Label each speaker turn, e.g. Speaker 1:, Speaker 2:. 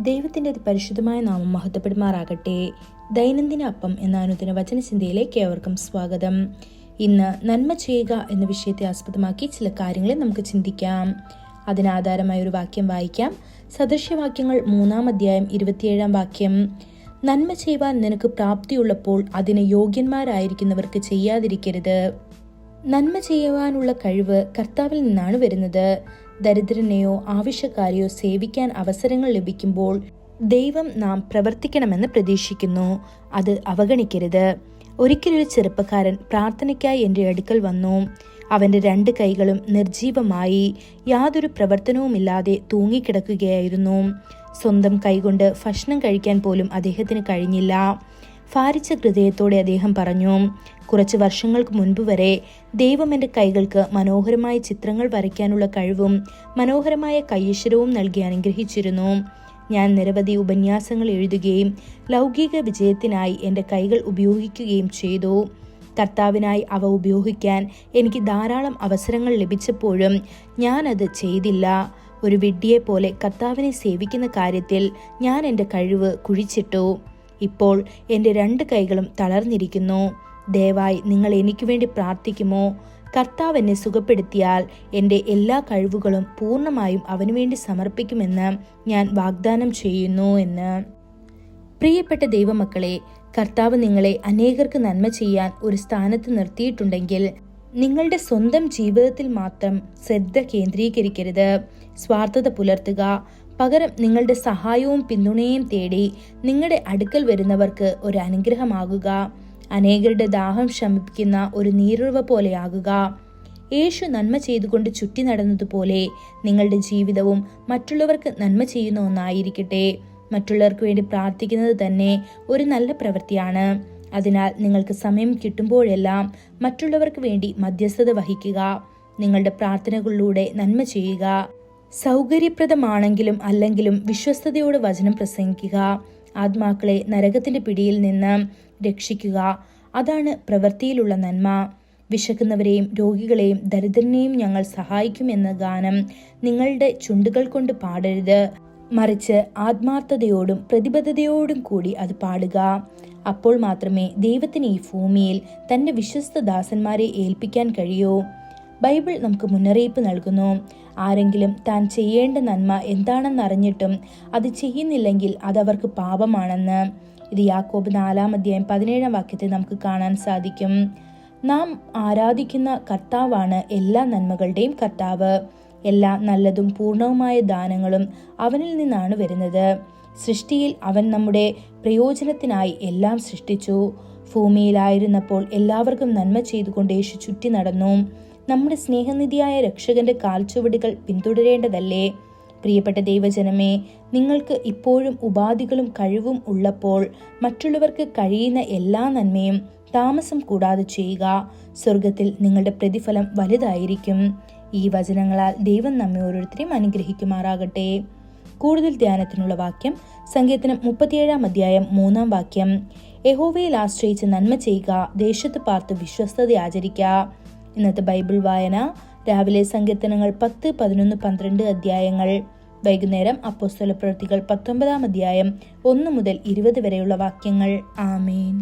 Speaker 1: ദൈവത്തിൻ്റെ പരിശുദ്ധമായ നാമം മഹത്വപ്പെടുമാറാകട്ടെ. ദൈനംദിന അപ്പം എന്ന അനുദിന വചനചിന്തയിലേക്ക് ഏവർക്കും സ്വാഗതം. ഇന്ന് നന്മ ചെയ്യുക എന്ന വിഷയത്തെ ആസ്പദമാക്കി ചില കാര്യങ്ങളെ നമുക്ക് ചിന്തിക്കാം. അതിനാധാരമായ ഒരു വാക്യം വായിക്കാം. സദൃശ്യവാക്യങ്ങൾ 3-ാം അധ്യായം 27-ാം വാക്യം. നന്മ ചെയ്യുവാൻ നിനക്ക് പ്രാപ്തിയുള്ളപ്പോൾ അതിന് യോഗ്യന്മാരായിരിക്കുന്നവർക്ക് ചെയ്യാതിരിക്കരുത്. നന്മ ചെയ്യുവാനുള്ള കഴിവ് കർത്താവിൽ നിന്നാണ് വരുന്നത്. ദരിദ്രനെയോ ആവശ്യക്കാരെയോ സേവിക്കാൻ അവസരങ്ങൾ ലഭിക്കുമ്പോൾ ദൈവം നാം പ്രവർത്തിക്കണമെന്ന് പ്രതീക്ഷിക്കുന്നു. അത് അവഗണിക്കരുത്. ഒരിക്കലൊരു ചെറുപ്പക്കാരൻ പ്രാർത്ഥനയ്ക്കായി എൻ്റെ അടുക്കൽ വന്നു. അവൻ്റെ 2 കൈകളും നിർജീവമായി യാതൊരു പ്രവർത്തനവുമില്ലാതെ തൂങ്ങിക്കിടക്കുകയായിരുന്നു. സ്വന്തം കൈകൊണ്ട് ഭക്ഷണം കഴിക്കാൻ പോലും അദ്ദേഹത്തിന് കഴിഞ്ഞില്ല. ഭാരിച്ച ഹൃദയത്തോടെ അദ്ദേഹം പറഞ്ഞു, കുറച്ച് വർഷങ്ങൾക്ക് മുൻപ് വരെ ദൈവം എൻ്റെ കൈകൾക്ക് മനോഹരമായ ചിത്രങ്ങൾ വരയ്ക്കാനുള്ള കഴിവും മനോഹരമായ കൈയ്യക്ഷരവും നൽകി അനുഗ്രഹിച്ചിരുന്നു. ഞാൻ നിരവധി ഉപന്യാസങ്ങൾ എഴുതുകയും ലൗകിക വിജയത്തിനായി എൻ്റെ കൈകൾ ഉപയോഗിക്കുകയും ചെയ്തു. കർത്താവിനായി അവ ഉപയോഗിക്കാൻ എനിക്ക് ധാരാളം അവസരങ്ങൾ ലഭിച്ചപ്പോഴും ഞാനത് ചെയ്തില്ല. ഒരു വിഡ്ഢിയെ പോലെ കർത്താവിനെ സേവിക്കുന്ന കാര്യത്തിൽ ഞാൻ എൻ്റെ കഴിവ് കുഴിച്ചിട്ടു. ഇപ്പോൾ എൻ്റെ 2 കൈകളും തളർന്നിരിക്കുന്നു. ദയവായി നിങ്ങൾ എനിക്ക് വേണ്ടി പ്രാർത്ഥിക്കുമോ? കർത്താവ് എന്നെ സുഖപ്പെടുത്തിയാൽ എൻ്റെ എല്ലാ കഴിവുകളും പൂർണ്ണമായും അവനു വേണ്ടി സമർപ്പിക്കുമെന്ന് ഞാൻ വാഗ്ദാനം ചെയ്യുന്നു എന്ന്. പ്രിയപ്പെട്ട ദൈവമക്കളെ, കർത്താവ് നിങ്ങളെ അനേകർക്ക് നന്മ ചെയ്യാൻ ഒരു സ്ഥാനത്ത് നിർത്തിയിട്ടുണ്ടെങ്കിൽ നിങ്ങളുടെ സ്വന്തം ജീവിതത്തിൽ മാത്രം ശ്രദ്ധ കേന്ദ്രീകരിക്കരുത്. സ്വാർത്ഥത പുലർത്തുക. പകരം നിങ്ങളുടെ സഹായവും പിന്തുണയും തേടി നിങ്ങളുടെ അടുക്കൽ വരുന്നവർക്ക് ഒരു അനുഗ്രഹമാകുക. അനേകരുടെ ദാഹം ശമിപ്പിക്കുന്ന ഒരു നീരുറവ പോലെയാകുക. യേശു നന്മ ചെയ്തുകൊണ്ട് ചുറ്റി നടന്നതുപോലെ നിങ്ങളുടെ ജീവിതവും മറ്റുള്ളവർക്ക് നന്മ ചെയ്യുന്ന ഒന്നായിരിക്കട്ടെ. മറ്റുള്ളവർക്ക് വേണ്ടി പ്രാർത്ഥിക്കുന്നത് തന്നെ ഒരു നല്ല പ്രവൃത്തിയാണ്. അതിനാൽ നിങ്ങൾക്ക് സമയം കിട്ടുമ്പോഴെല്ലാം മറ്റുള്ളവർക്ക് വേണ്ടി മധ്യസ്ഥത വഹിക്കുക. നിങ്ങളുടെ പ്രാർത്ഥനകളിലൂടെ നന്മ ചെയ്യുക. സൗകര്യപ്രദമാണെങ്കിലും അല്ലെങ്കിലും വിശ്വസ്തയോടെ വചനം പ്രസംഗിക്കുക. ആത്മാക്കളെ നരകത്തിന്റെ പിടിയിൽ നിന്ന് രക്ഷിക്കുക. അതാണ് പ്രവൃത്തിയിലുള്ള നന്മ. വിശക്കുന്നവരെയും രോഗികളെയും ദരിദ്രനെയും ഞങ്ങൾ സഹായിക്കുമെന്ന ഗാനം നിങ്ങളുടെ ചുണ്ടുകൾ കൊണ്ട് പാടരുത്. മറിച്ച് ആത്മാർത്ഥതയോടും പ്രതിബദ്ധതയോടും കൂടി അത് പാടുക. അപ്പോൾ മാത്രമേ ദൈവത്തിന് ഈ ഭൂമിയിൽ തന്റെ വിശ്വസ്ത ദാസന്മാരെ ഏൽപ്പിക്കാൻ കഴിയൂ. ബൈബിൾ നമുക്ക് മുന്നറിയിപ്പ് നൽകുന്നു. ആരെങ്കിലും താൻ ചെയ്യേണ്ട നന്മ എന്താണെന്നറിഞ്ഞിട്ടും അത് ചെയ്യുന്നില്ലെങ്കിൽ അതവർക്ക് പാപമാണെന്ന്. ഇത് യാക്കോബ് 4-ാം അധ്യായം 17-ാം വാക്യത്തിൽ നമുക്ക് കാണാൻ സാധിക്കും. നാം ആരാധിക്കുന്ന കർത്താവാണ് എല്ലാ നന്മകളുടെയും കർത്താവ്. എല്ലാ നല്ലതും പൂർണ്ണവുമായ ദാനങ്ങളും അവനിൽ നിന്നാണ് വരുന്നത്. സൃഷ്ടിയിൽ അവൻ നമ്മുടെ പ്രയോജനത്തിനായി എല്ലാം സൃഷ്ടിച്ചു. ഭൂമിയിലായിരുന്നപ്പോൾ എല്ലാവർക്കും നന്മ ചെയ്തുകൊണ്ട് യേശു ചുറ്റി നടന്നു. നമ്മുടെ സ്നേഹനിധിയായ രക്ഷകന്റെ കാൽച്ചുവടുകൾ പിന്തുടരേണ്ടതല്ലേ? പ്രിയപ്പെട്ട ദൈവജനമേ, നിങ്ങൾക്ക് ഇപ്പോഴും ഉപാധികളും കഴിവും ഉള്ളപ്പോൾ മറ്റുള്ളവർക്ക് കഴിയുന്ന എല്ലാ നന്മയും താമസം കൂടാതെ ചെയ്യുക. സ്വർഗത്തിൽ നിങ്ങളുടെ പ്രതിഫലം വലുതായിരിക്കും. ഈ വചനങ്ങളാൽ ദൈവം നമ്മെ ഓരോരുത്തരെയും അനുഗ്രഹിക്കുമാറാകട്ടെ. കൂടുതൽ ധ്യാനത്തിനുള്ള വാക്യം സങ്കീർത്തനം 37-ാം അധ്യായം 3-ാം വാക്യം. യഹോവയിൽ ആശ്രയിച്ച് നന്മ ചെയ്യുക, ദേശത്ത് പാർത്ത് വിശ്വസ്തത ആചരിക്കുക. ഇന്നത്തെ ബൈബിൾ വായന രാവിലെ സങ്കീർത്തനങ്ങൾ 10, 11, 12 അധ്യായങ്ങൾ. വൈകുന്നേരം അപ്പോസ്തല പ്രവൃത്തികൾ 19-ാം അധ്യായം 1 മുതൽ 20 വരെയുള്ള വാക്യങ്ങൾ. ആമേൻ.